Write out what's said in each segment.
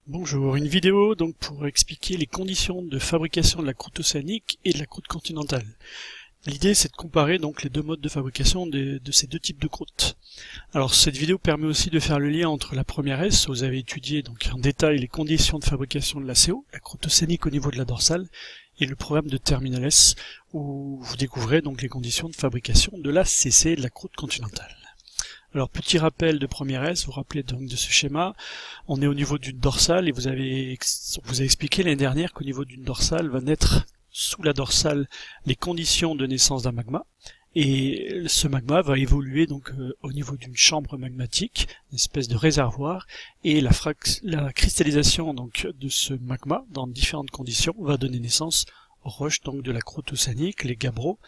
Bonjour, une vidéo donc pour expliquer les conditions de fabrication de la croûte océanique et de la croûte continentale. L'idée c'est de comparer donc les deux modes de fabrication de ces deux types de croûtes. Alors cette vidéo permet aussi de faire le lien entre la première S, où vous avez étudié donc en détail les conditions de fabrication de la CO, la croûte océanique au niveau de la dorsale, et le programme de Terminal S, où vous découvrez donc les conditions de fabrication de la CC, de la croûte continentale. Alors petit rappel de première S, vous vous rappelez donc de ce schéma, on est au niveau d'une dorsale et vous avez expliqué l'année dernière qu'au niveau d'une dorsale va naître sous la dorsale les conditions de naissance d'un magma, et ce magma va évoluer donc au niveau d'une chambre magmatique, une espèce de réservoir, et la cristallisation donc de ce magma dans différentes conditions va donner naissance aux roches donc de la croûte océanique, les gabbros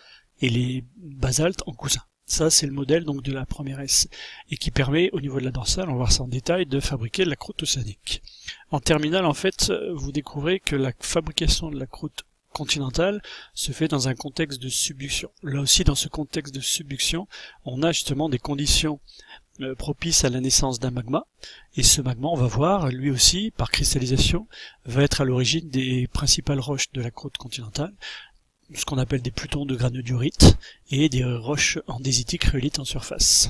et les basaltes en cousin. Ça, c'est le modèle donc de la première S, et qui permet, au niveau de la dorsale, on va voir ça en détail, de fabriquer la croûte océanique. En terminale, en fait, vous découvrez que la fabrication de la croûte continentale se fait dans un contexte de subduction. Là aussi, dans ce contexte de subduction, on a justement des conditions propices à la naissance d'un magma, et ce magma, on va voir, lui aussi, par cristallisation, va être à l'origine des principales roches de la croûte continentale, ce qu'on appelle des plutons de granodiorite et des roches andésitiques rhyolites en surface.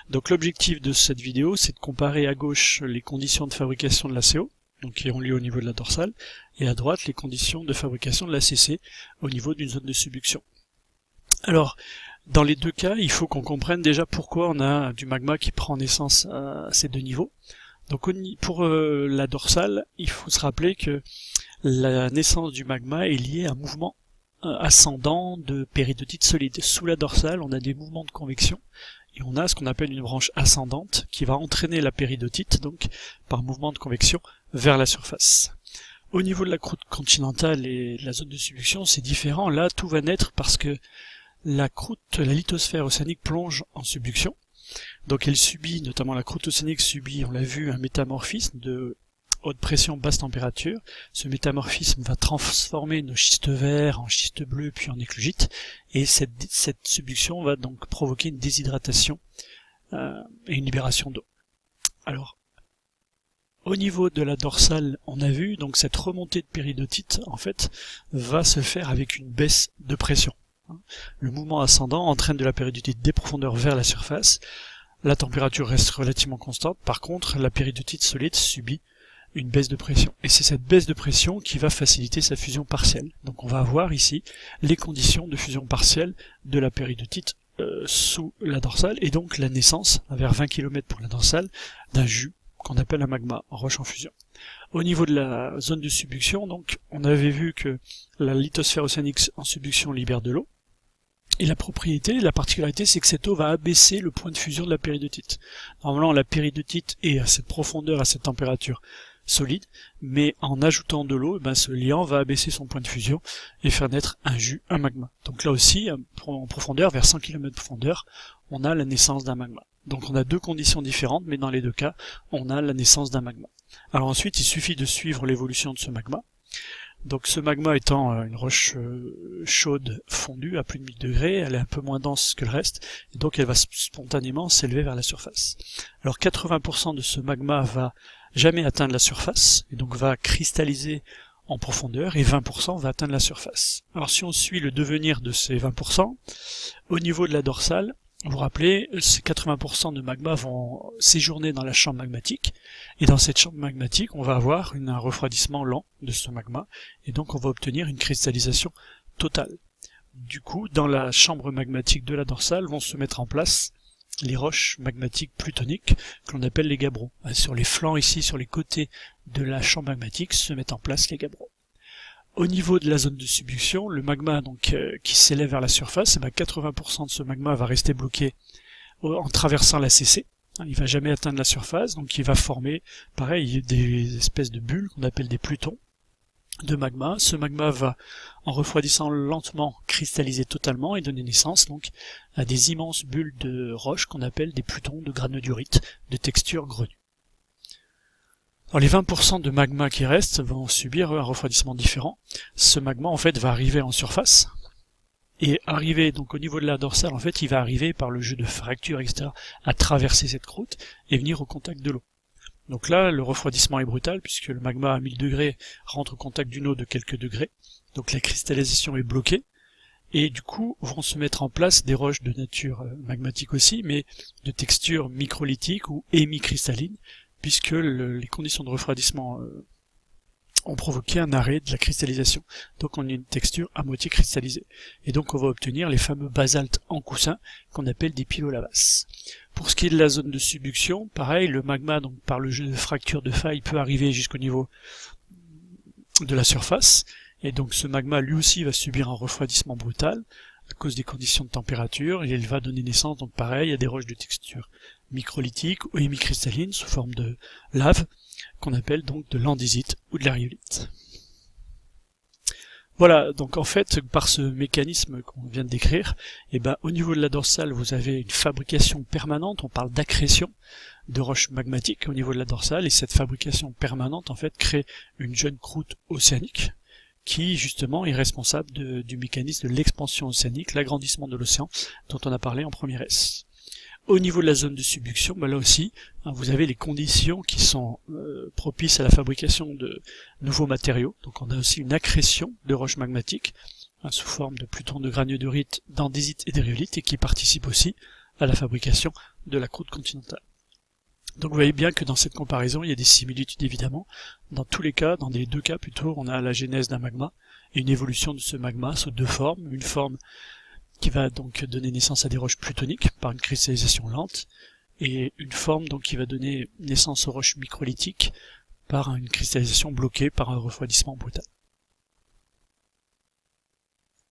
Donc l'objectif de cette vidéo, c'est de comparer à gauche les conditions de fabrication de la CO, donc qui ont lieu au niveau de la dorsale, et à droite les conditions de fabrication de la CC au niveau d'une zone de subduction. Alors, dans les deux cas, il faut qu'on comprenne déjà pourquoi on a du magma qui prend naissance à ces deux niveaux. Donc pour la dorsale, il faut se rappeler que la naissance du magma est liée à un mouvement ascendant de péridotite solide. Sous la dorsale, on a des mouvements de convection et on a ce qu'on appelle une branche ascendante qui va entraîner la péridotite, donc par mouvement de convection, vers la surface. Au niveau de la croûte continentale et de la zone de subduction, c'est différent. Là, tout va naître parce que la lithosphère océanique plonge en subduction. Donc elle subit, notamment la croûte océanique subit, on l'a vu, un métamorphisme de haute pression, basse température. Ce métamorphisme va transformer nos schistes verts en schistes bleus puis en éclogite, et cette subduction va donc provoquer une déshydratation et une libération d'eau. Alors, au niveau de la dorsale, on a vu donc cette remontée de péridotite en fait va se faire avec une baisse de pression. Le mouvement ascendant entraîne de la péridotite des profondeurs vers la surface. La température reste relativement constante. Par contre, la péridotite solide subit une baisse de pression. Et c'est cette baisse de pression qui va faciliter sa fusion partielle. Donc on va avoir ici les conditions de fusion partielle de la péridotite sous la dorsale, et donc la naissance, vers 20 km pour la dorsale, d'un jus qu'on appelle un magma, roche en fusion. Au niveau de la zone de subduction, donc, on avait vu que la lithosphère océanique en subduction libère de l'eau, et la particularité, c'est que cette eau va abaisser le point de fusion de la péridotite. Normalement, la péridotite est à cette profondeur, à cette température solide, mais en ajoutant de l'eau, ce liant va abaisser son point de fusion et faire naître un jus, un magma. Donc là aussi, en profondeur, vers 100 km de profondeur, on a la naissance d'un magma. Donc on a deux conditions différentes, mais dans les deux cas, on a la naissance d'un magma. Alors ensuite, il suffit de suivre l'évolution de ce magma. Donc ce magma étant une roche chaude fondue à plus de 1000 degrés, elle est un peu moins dense que le reste, et donc elle va spontanément s'élever vers la surface. Alors 80% de ce magma va jamais atteindre la surface, et donc va cristalliser en profondeur, et 20% va atteindre la surface. Alors si on suit le devenir de ces 20%, au niveau de la dorsale, vous vous rappelez, ces 80% de magma vont séjourner dans la chambre magmatique, et dans cette chambre magmatique, on va avoir un refroidissement lent de ce magma, et donc on va obtenir une cristallisation totale. Du coup, dans la chambre magmatique de la dorsale vont se mettre en place les roches magmatiques plutoniques, que l'on appelle les gabbros. Sur les flancs ici, sur les côtés de la chambre magmatique, se mettent en place les gabbros. Au niveau de la zone de subduction, le magma donc qui s'élève vers la surface, 80% de ce magma va rester bloqué en traversant la CC. Il va jamais atteindre la surface, donc il va former, pareil, des espèces de bulles qu'on appelle des plutons de magma. Ce magma va, en refroidissant lentement, cristalliser totalement et donner naissance donc à des immenses bulles de roche qu'on appelle des plutons de granodiorite de texture grenue. Alors les 20% de magma qui restent vont subir un refroidissement différent. Ce magma en fait va arriver en surface, et arriver donc au niveau de la dorsale, en fait il va arriver par le jeu de fractures, etc., à traverser cette croûte et venir au contact de l'eau. Donc là, le refroidissement est brutal puisque le magma à 1000 degrés rentre au contact d'une eau de quelques degrés, donc la cristallisation est bloquée, et du coup vont se mettre en place des roches de nature magmatique aussi, mais de texture microlithique ou hémicristalline, puisque les conditions de refroidissement ont provoqué un arrêt de la cristallisation. Donc on a une texture à moitié cristallisée. Et donc on va obtenir les fameux basaltes en coussin qu'on appelle des pilolavas. Pour ce qui est de la zone de subduction, pareil, le magma, donc par le jeu de fracture de faille, peut arriver jusqu'au niveau de la surface. Et donc ce magma lui aussi va subir un refroidissement brutal à cause des conditions de température, et il va donner naissance, donc pareil, à des roches de texture microlithique ou hémicristalline sous forme de lave, qu'on appelle donc de l'andésite ou de la rhyolite. Voilà, donc en fait, par ce mécanisme qu'on vient de décrire, au niveau de la dorsale, vous avez une fabrication permanente, on parle d'accrétion de roches magmatiques au niveau de la dorsale, et cette fabrication permanente, en fait, crée une jeune croûte océanique, qui justement est responsable du mécanisme de l'expansion océanique, l'agrandissement de l'océan, dont on a parlé en première S. Au niveau de la zone de subduction, là aussi, vous avez les conditions qui sont propices à la fabrication de nouveaux matériaux. Donc on a aussi une accrétion de roches magmatiques, sous forme de pluton de granodiorite, d'andésite et de rhyolite, et qui participe aussi à la fabrication de la croûte continentale. Donc vous voyez bien que dans cette comparaison, il y a des similitudes évidemment. Dans tous les cas, dans les deux cas plutôt, on a la genèse d'un magma et une évolution de ce magma sous deux formes. Une forme qui va donc donner naissance à des roches plutoniques par une cristallisation lente, et une forme donc qui va donner naissance aux roches microlithiques par une cristallisation bloquée par un refroidissement brutal.